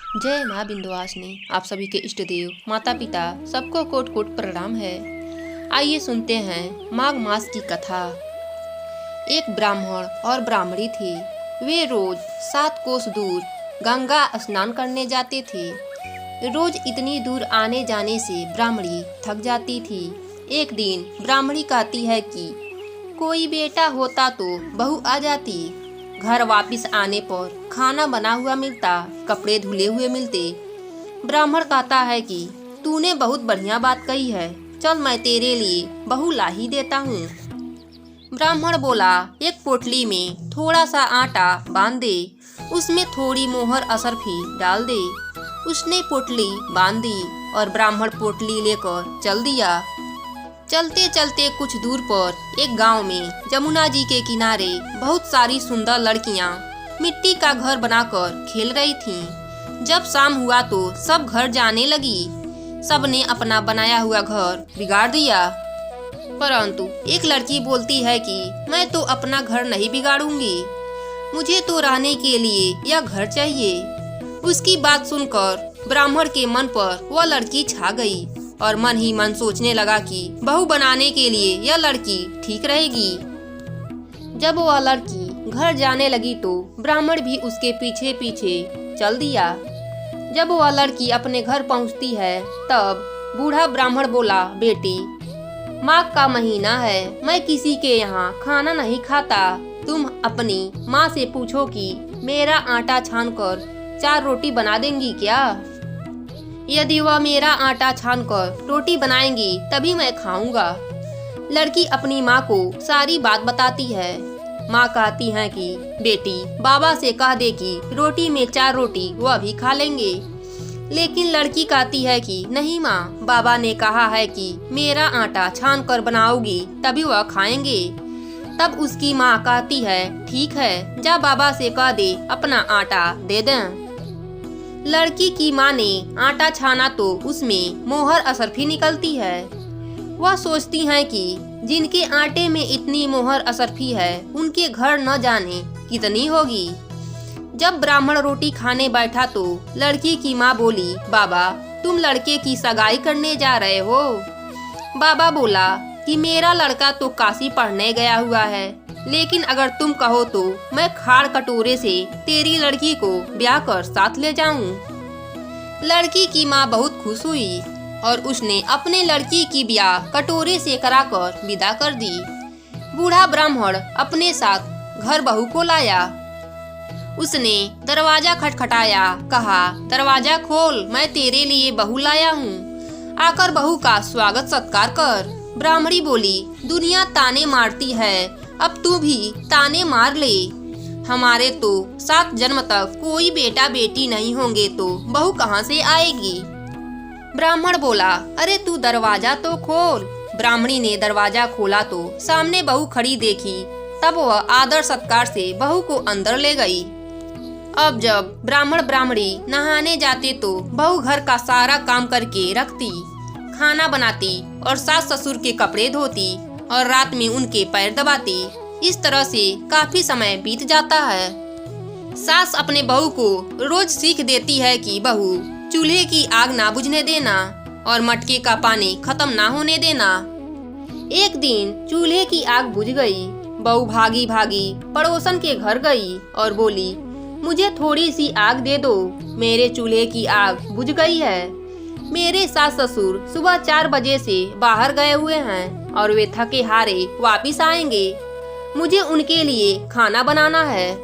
जय माँ विंध्यवासिनी। आप सभी के इष्ट देव माता पिता सबको कोट कोट प्रणाम है। आइए सुनते हैं माघ मास की कथा। एक ब्राह्मण और ब्राह्मणी थे। वे रोज 7 कोस दूर गंगा स्नान करने जाते थे। रोज इतनी दूर आने जाने से ब्राह्मणी थक जाती थी। एक दिन ब्राह्मणी कहती है कि कोई बेटा होता तो बहू आ जाती। घर वापस आने पर खाना बना हुआ मिलता, कपड़े धुले हुए मिलते। ब्राह्मण कहता है कि तूने बहुत बढ़िया बात कही है, चल मैं तेरे लिए बहू ला ही देता हूँ। ब्राह्मण बोला, एक पोटली में थोड़ा सा आटा बांध दे, उसमें थोड़ी मोहर असरफी डाल दे। उसने पोटली बांध दी और ब्राह्मण पोटली लेकर चल दिया। चलते चलते कुछ दूर पर एक गांव में जमुना जी के किनारे बहुत सारी सुंदर लड़कियां मिट्टी का घर बनाकर खेल रही थीं। जब शाम हुआ तो सब घर जाने लगी। सबने अपना बनाया हुआ घर बिगाड़ दिया। परंतु एक लड़की बोलती है कि मैं तो अपना घर नहीं बिगाड़ूंगी, मुझे तो रहने के लिए यह घर चाहिए। उसकी बात सुनकर ब्राह्मण के मन पर वह लड़की छा गई और मन ही मन सोचने लगा कि बहू बनाने के लिए यह लड़की ठीक रहेगी। जब वह लड़की घर जाने लगी तो ब्राह्मण भी उसके पीछे पीछे चल दिया। जब वह लड़की अपने घर पहुंचती है तब बूढ़ा ब्राह्मण बोला, बेटी माघ का महीना है, मैं किसी के यहाँ खाना नहीं खाता। तुम अपनी माँ से पूछो कि मेरा आटा छानकर 4 रोटी बना देंगी क्या? यदि वह मेरा आटा छानकर रोटी बनाएंगी तभी मैं खाऊंगा। लड़की अपनी माँ को सारी बात बताती है। माँ कहती है कि बेटी बाबा से कह दे कि रोटी में 4 रोटी वह भी खा लेंगे। लेकिन लड़की कहती है कि नहीं माँ, बाबा ने कहा है कि मेरा आटा छान कर बनाओगी तभी वह खाएंगे। तब उसकी माँ कहती है, ठीक है, जा बाबा से कह दे अपना आटा दे दें। लड़की की माँ ने आटा छाना तो उसमें मोहर असरफी निकलती है। वह सोचती हैं कि जिनके आटे में इतनी मोहर असरफी है उनके घर न जाने कितनी होगी। जब ब्राह्मण रोटी खाने बैठा तो लड़की की माँ बोली, बाबा तुम लड़के की सगाई करने जा रहे हो? बाबा बोला कि मेरा लड़का तो काशी पढ़ने गया हुआ है, लेकिन अगर तुम कहो तो मैं खाड़ कटोरे से तेरी लड़की को ब्याह कर साथ ले जाऊं। लड़की की माँ बहुत खुश हुई और उसने अपने लड़की की ब्याह कटोरे से कराकर विदा कर दी। बूढ़ा ब्राह्मण अपने साथ घर बहू को लाया। उसने दरवाजा खटखटाया, कहा, दरवाजा खोल, मैं तेरे लिए बहू लाया हूँ, आकर बहू का स्वागत सत्कार कर। ब्राह्मणी बोली, दुनिया ताने मारती है, अब तू भी ताने मार ले। हमारे तो 7 जन्म तक कोई बेटा बेटी नहीं होंगे तो बहू कहाँ से आएगी? ब्राह्मण बोला, अरे तू दरवाजा तो खोल। ब्राह्मणी ने दरवाजा खोला तो सामने बहू खड़ी देखी। तब वह आदर सत्कार से बहू को अंदर ले गई। अब जब ब्राह्मण ब्राह्मणी नहाने जाते तो बहू घर का सारा काम करके रखती, खाना बनाती और सास ससुर के कपड़े धोती और रात में उनके पैर दबाती। इस तरह से काफी समय बीत जाता है। सास अपने बहू को रोज सीख देती है कि बहू चूल्हे की आग ना बुझने देना और मटके का पानी खत्म ना होने देना। एक दिन चूल्हे की आग बुझ गई। बहू भागी भागी पड़ोसन के घर गई और बोली, मुझे थोड़ी सी आग दे दो, मेरे चूल्हे की आग बुझ गई है। मेरे सास ससुर सुबह 4 बजे से बाहर गए हुए हैं और वे थके हारे वापिस आएंगे। मुझे उनके लिए खाना बनाना है।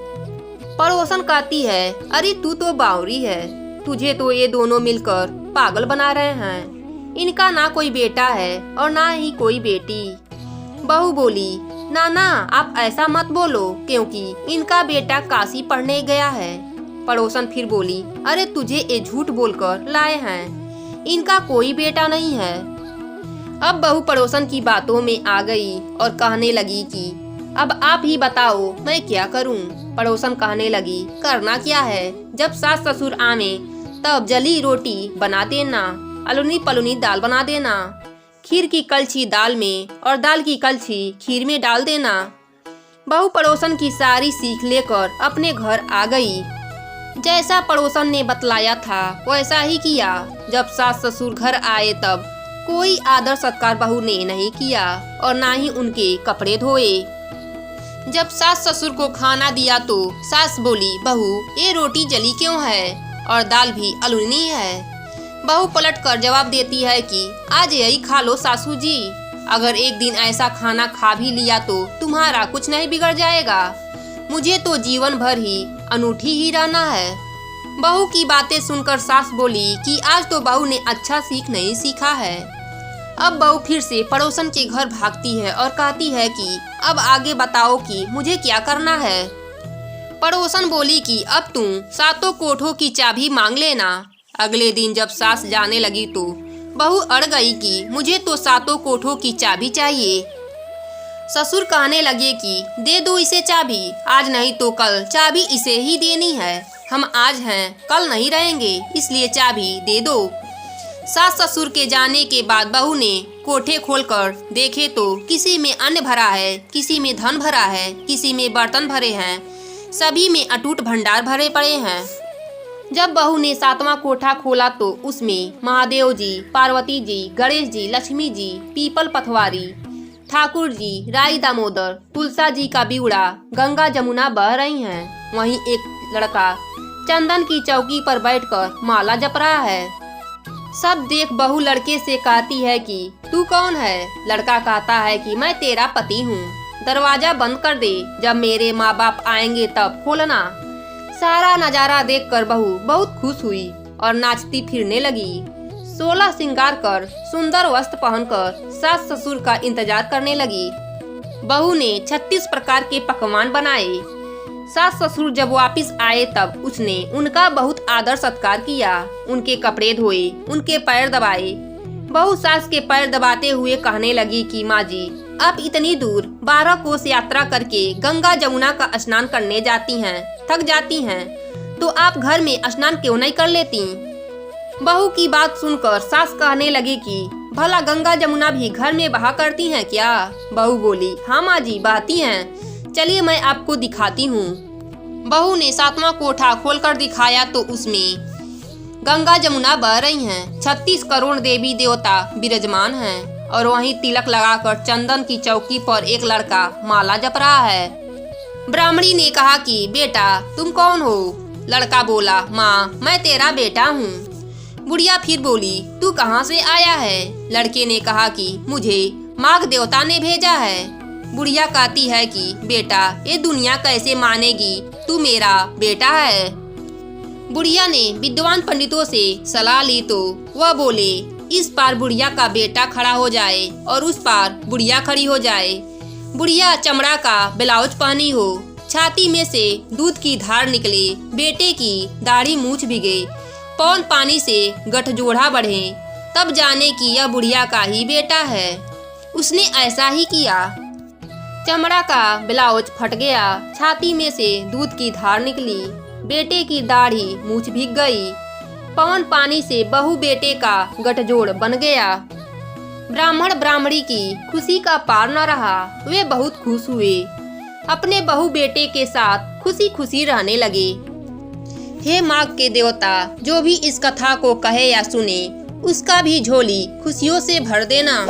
पड़ोसन कहती है, अरे तू तो बावरी है, तुझे तो ये दोनों मिलकर पागल बना रहे हैं। इनका ना कोई बेटा है और ना ही कोई बेटी। बहू बोली, नाना आप ऐसा मत बोलो, क्योंकि इनका बेटा काशी पढ़ने गया है। पड़ोसन फिर बोली, अरे तुझे ये झूठ बोलकर लाए हैं, इनका कोई बेटा नहीं है। अब बहू पड़ोसन की बातों में आ गई और कहने लगी कि अब आप ही बताओ मैं क्या करूं। पड़ोसन कहने लगी, करना क्या है, जब सास ससुर आवे तब जली रोटी बना देना, अलुनी पलुनी दाल बना देना, खीर की कलछी दाल में और दाल की कलछी खीर में डाल देना। बहू पड़ोसन की सारी सीख लेकर अपने घर आ गई। जैसा पड़ोसन ने बतलाया था वैसा ही किया। जब सास ससुर घर आए तब कोई आदर सत्कार बहू ने नहीं किया और ना ही उनके कपड़े धोए। जब सास ससुर को खाना दिया तो सास बोली, बहू ये रोटी जली क्यों है और दाल भी अलुनी है। बहू पलट कर जवाब देती है कि आज यही खा लो सासू जी, अगर एक दिन ऐसा खाना खा भी लिया तो तुम्हारा कुछ नहीं बिगड़ जाएगा। मुझे तो जीवन भर ही अनूठी ही रहना है। बहू की बातें सुनकर सास बोली कि आज तो बहू ने अच्छा सीख नहीं सीखा है। अब बहू फिर से पड़ोसन के घर भागती है और कहती है कि अब आगे बताओ कि मुझे क्या करना है। पड़ोसन बोली कि अब तुम सातों कोठों की चाबी मांग लेना। अगले दिन जब सास जाने लगी तो बहू अड़ गई कि मुझे तो सातों कोठों की चाबी चाहिए। ससुर कहने लगे कि दे दो इसे चाबी, आज नहीं तो कल चाबी इसे ही देनी है। हम आज हैं कल नहीं रहेंगे, इसलिए चाबी दे दो। सास ससुर के जाने के बाद बहू ने कोठे खोलकर देखे तो किसी में अन्न भरा है, किसी में धन भरा है, किसी में बर्तन भरे हैं, सभी में अटूट भंडार भरे पड़े हैं। जब बहू ने सातवां कोठा खोला तो उसमें महादेव जी, पार्वती जी, गणेश जी, लक्ष्मी जी, पीपल पथवारी, ठाकुर जी, राई दामोदर, तुलसा जी का बिउड़ा, गंगा जमुना बह रही हैं। वहीं एक लड़का चंदन की चौकी पर बैठकर माला जप रहा है। सब देख बहू लड़के से कहती है कि तू कौन है। लड़का कहता है कि मैं तेरा पति हूँ, दरवाजा बंद कर दे, जब मेरे माँ बाप आएंगे तब खोलना। सारा नजारा देखकर बहू बहुत खुश हुई और नाचती फिरने लगी। 16 श्रृंगार कर सुंदर वस्त्र पहनकर सास ससुर का इंतजार करने लगी। बहू ने 36 प्रकार के पकवान बनाए। सास ससुर जब वापस आए तब उसने उनका बहुत आदर सत्कार किया, उनके कपड़े धोए, उनके पैर दबाए। बहू सास के पैर दबाते हुए कहने लगी कि माँ जी, आप इतनी दूर 12 कोस यात्रा करके गंगा जमुना का स्नान करने जाती हैं, थक जाती हैं, तो आप घर में स्नान क्यों नहीं कर लेती। बहू की बात सुनकर सास कहने लगी कि भला गंगा जमुना भी घर में बहा करती हैं क्या। बहू बोली, हाँ माँ जी बहती हैं, चलिए मैं आपको दिखाती हूँ। बहू ने सातवां कोठा खोलकर दिखाया तो उसमें गंगा जमुना बह रही हैं। 36 करोड़ देवी देवता विराजमान हैं और वहीं तिलक लगाकर चंदन की चौकी पर एक लड़का माला जप रहा है। ब्राह्मणी ने कहा कि बेटा तुम कौन हो। लड़का बोला, माँ मैं तेरा बेटा हूँ। बुढ़िया फिर बोली, तू कहाँ से आया है। लड़के ने कहा कि मुझे माघ देवता ने भेजा है। बुढ़िया कहती है कि बेटा ये दुनिया कैसे मानेगी, तू मेरा बेटा है। बुढ़िया ने विद्वान पंडितों से सलाह ली तो वह बोले, इस पार बुढ़िया का बेटा खड़ा हो जाए और उस पार बुढ़िया खड़ी हो जाए। बुढ़िया चमड़ा का ब्लाउज पहनी हो, छाती में से दूध की धार निकले, बेटे की दाढ़ी मूछ भिगे, पौन पानी से गठजोड़ा बढ़े, तब जाने कि यह बुढ़िया का ही बेटा है। उसने ऐसा ही किया। चमड़ा का ब्लाउज फट गया, छाती में से दूध की धार निकली, बेटे की दाढ़ी मूछ भीग गई, पवन पानी से बहू बेटे का गठजोड़ बन गया। ब्राह्मण ब्राह्मणी की खुशी का पार न रहा। वे बहुत खुश हुए, अपने बहू बेटे के साथ खुशी खुशी रहने लगे। हे माघ के देवता, जो भी इस कथा को कहे या सुने उसका भी झोली खुशियों से भर देना।